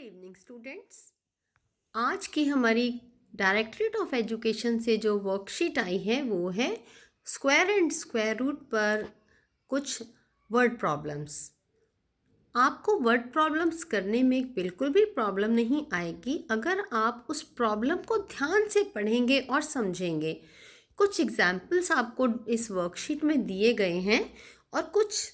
Evening students. आज की हमारी डायरेक्टरेट ऑफ एजुकेशन से जो वर्कशीट आई है वो है स्क्वायर एंड स्क्वायर रूट पर कुछ वर्ड प्रॉब्लम्स। आपको वर्ड प्रॉब्लम्स करने में बिल्कुल भी प्रॉब्लम नहीं आएगी अगर आप उस प्रॉब्लम को ध्यान से पढ़ेंगे और समझेंगे। कुछ एग्जाम्पल्स आपको इस वर्कशीट में दिए गए हैं और कुछ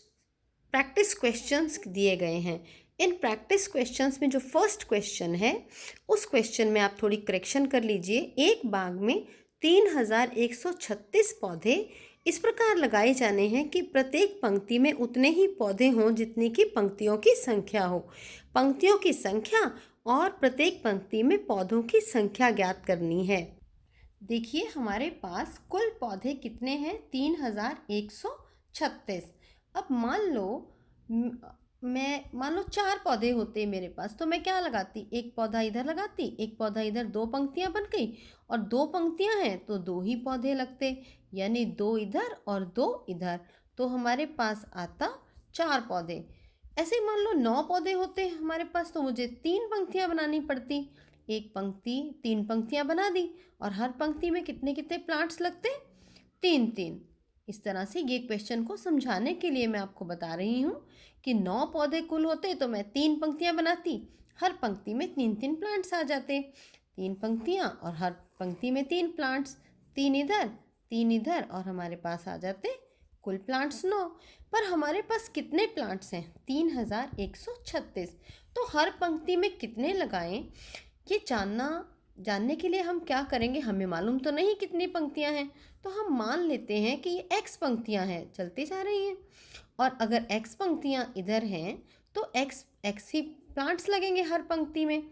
प्रैक्टिस क्वेश्चंस दिए गए हैं। इन प्रैक्टिस क्वेश्चंस में जो फर्स्ट क्वेश्चन है उस क्वेश्चन में आप थोड़ी करेक्शन कर लीजिए। एक बाग में 3136 पौधे इस प्रकार लगाए जाने हैं कि प्रत्येक पंक्ति में उतने ही पौधे हों जितनी की पंक्तियों की संख्या हो। पंक्तियों की संख्या और प्रत्येक पंक्ति में पौधों की संख्या ज्ञात करनी है। देखिए हमारे पास कुल पौधे कितने हैं, 3136। अब मान लो 4 पौधे होते मेरे पास, तो मैं क्या लगाती, एक पौधा इधर लगाती, एक पौधा इधर, 2 पंक्तियां बन गई। और 2 पंक्तियां हैं तो 2 ही पौधे लगते, यानी 2 इधर और 2 इधर, तो हमारे पास आता 4 पौधे। ऐसे ही मान लो 9 पौधे होते हमारे पास, तो मुझे 3 पंक्तियां बनानी पड़ती। एक पंक्ति 3 पंक्तियां बना दी और हर पंक्ति में कितने कितने प्लांट्स लगते, 3-3। इस तरह से ये क्वेश्चन को समझाने के लिए मैं आपको बता रही हूँ कि 9 पौधे कुल होते तो मैं 3 पंक्तियां बनाती, हर पंक्ति में 3-3 प्लांट्स आ जाते। 3 पंक्तियां और हर पंक्ति में 3 प्लांट्स, 3 इधर 3 इधर, और हमारे पास आ जाते कुल प्लांट्स 9। पर हमारे पास कितने प्लांट्स हैं, 3136। तो हर पंक्ति में कितने लगाएं, ये जानने के लिए हम क्या करेंगे, हमें मालूम तो नहीं कितनी पंक्तियां हैं, तो हम मान लेते हैं कि ये x पंक्तियां हैं, चलती जा रही हैं। और अगर x पंक्तियां इधर हैं तो x ही प्लांट्स लगेंगे, हर पंक्ति में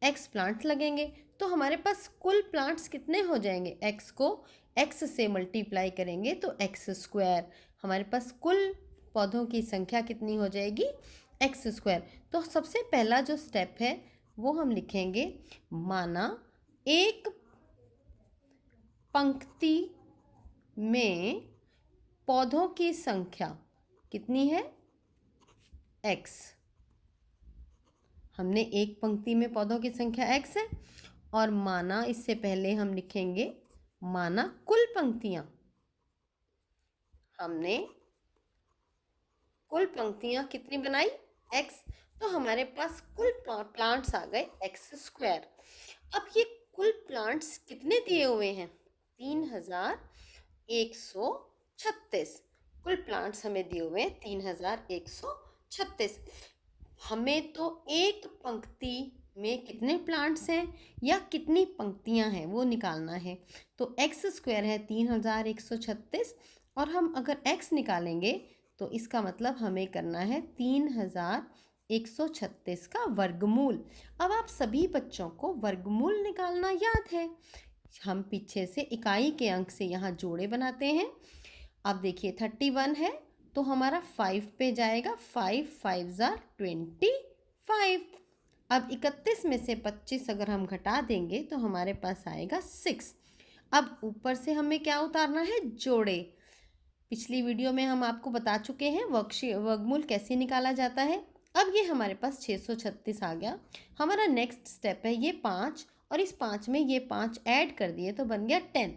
x प्लांट्स लगेंगे। तो हमारे पास कुल प्लांट्स कितने हो जाएंगे, x को x से मल्टीप्लाई करेंगे तो x स्क्वायर, हमारे पास कुल पौधों की संख्या कितनी हो जाएगी, x स्क्वायर। तो सबसे पहला जो स्टेप है वो हम लिखेंगे, माना एक पंक्ति में पौधों की संख्या कितनी है, x। हमने एक पंक्ति में पौधों की संख्या x है, और माना इससे पहले हम लिखेंगे माना कुल पंक्तियां, हमने कुल पंक्तियां कितनी बनाई, x। तो हमारे पास कुल प्लांट्स आ गए x स्क्वायर। अब ये कुल प्लांट्स कितने दिए हुए हैं, 3136 कुल प्लांट्स हमें दिए हुए हैं, 3136। हमें तो एक पंक्ति में कितने प्लांट्स हैं या कितनी पंक्तियां हैं वो निकालना है। तो x स्क्वायर है 3136, और हम अगर x निकालेंगे तो इसका मतलब हमें करना है 3136 का वर्गमूल। अब आप सभी बच्चों को वर्गमूल निकालना याद है, हम पीछे से इकाई के अंक से यहाँ जोड़े बनाते हैं। अब देखिए 31 है तो हमारा 5 पे जाएगा, 5 5 25। अब 31 में से 25 अगर हम घटा देंगे तो हमारे पास आएगा 6। अब ऊपर से हमें क्या उतारना है, जोड़े। पिछली वीडियो में हम आपको बता चुके हैं वर्गमूल कैसे निकाला जाता है। अब ये हमारे पास 636 आ गया। हमारा नेक्स्ट स्टेप है ये 5, और इस 5 में ये 5 ऐड कर दिए तो बन गया 10।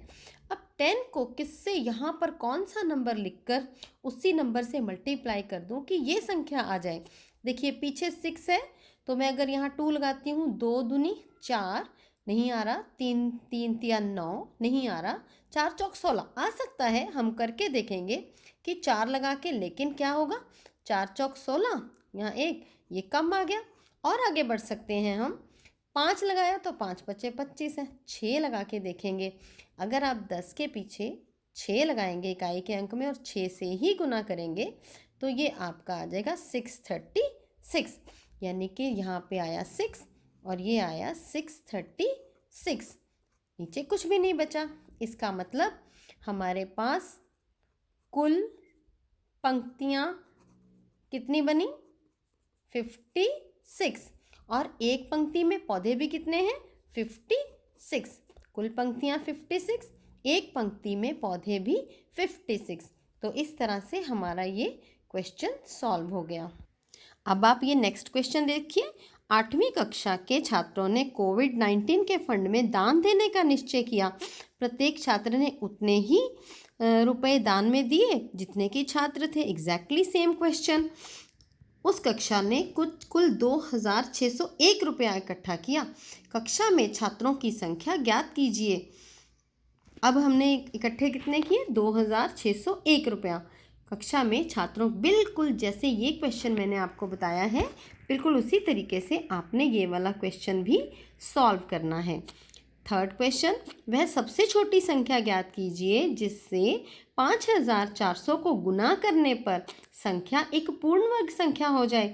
अब 10 को किससे, यहाँ पर कौन सा नंबर लिखकर उसी नंबर से मल्टीप्लाई कर दूँ कि ये संख्या आ जाए। देखिए पीछे 6 है तो मैं अगर यहाँ 2 लगाती हूँ, 2 दूनी 4, नहीं आ रहा, 3 3 3 9 नहीं आ रहा, 4 चौक 16 आ सकता है, हम करके देखेंगे कि 4 लगा के, लेकिन क्या होगा, 4 चौक 16, यहाँ 1, ये कम आ गया। और आगे बढ़ सकते हैं हम, 5 लगाया तो 5 बचे 25 है, 6 लगा के देखेंगे। अगर आप 10 के पीछे 6 लगाएंगे इकाई के अंक में और 6 से ही गुना करेंगे तो ये आपका आ जाएगा 636, यानी कि यहाँ पे आया 6 और ये आया 636, नीचे कुछ भी नहीं बचा। इसका मतलब हमारे पास कुल पंक्तियाँ कितनी बनी, 56, और एक पंक्ति में पौधे भी कितने हैं, 56। कुल पंक्तियाँ 56, एक पंक्ति में पौधे भी 56। तो इस तरह से हमारा ये क्वेश्चन सॉल्व हो गया। अब आप ये नेक्स्ट क्वेश्चन देखिए, 8वीं कक्षा के छात्रों ने कोविड-19 के फंड में दान देने का निश्चय किया। प्रत्येक छात्र ने उतने ही रुपए दान में दिए जितने कि छात्र थे। Exactly same question. उस कक्षा ने कुल 2601 रुपया इकट्ठा किया। कक्षा में छात्रों की संख्या ज्ञात कीजिए। अब हमने इकट्ठे कितने किए? 2601 रुपया। कक्षा में छात्रों, बिल्कुल जैसे ये क्वेश्चन मैंने आपको बताया है, बिल्कुल उसी तरीके से आपने ये वाला क्वेश्चन भी सॉल्व करना है। थर्ड क्वेश्चन, वह सबसे छोटी संख्या ज्ञात कीजिए जिससे 5400 को गुना करने पर संख्या एक पूर्ण वर्ग संख्या हो जाए।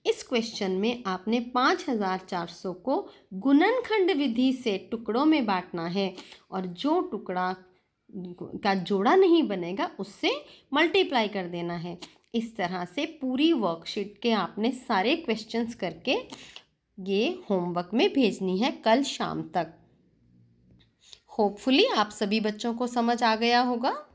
इस क्वेश्चन में आपने 5400 को गुणनखंड विधि से टुकड़ों में बांटना है और जो टुकड़ा का जोड़ा नहीं बनेगा उससे मल्टीप्लाई कर देना है। इस तरह से पूरी वर्कशीट के आपने सारे क्वेश्चंस करके ये होमवर्क में भेजनी है कल शाम तक। होपफुली आप सभी बच्चों को समझ आ गया होगा।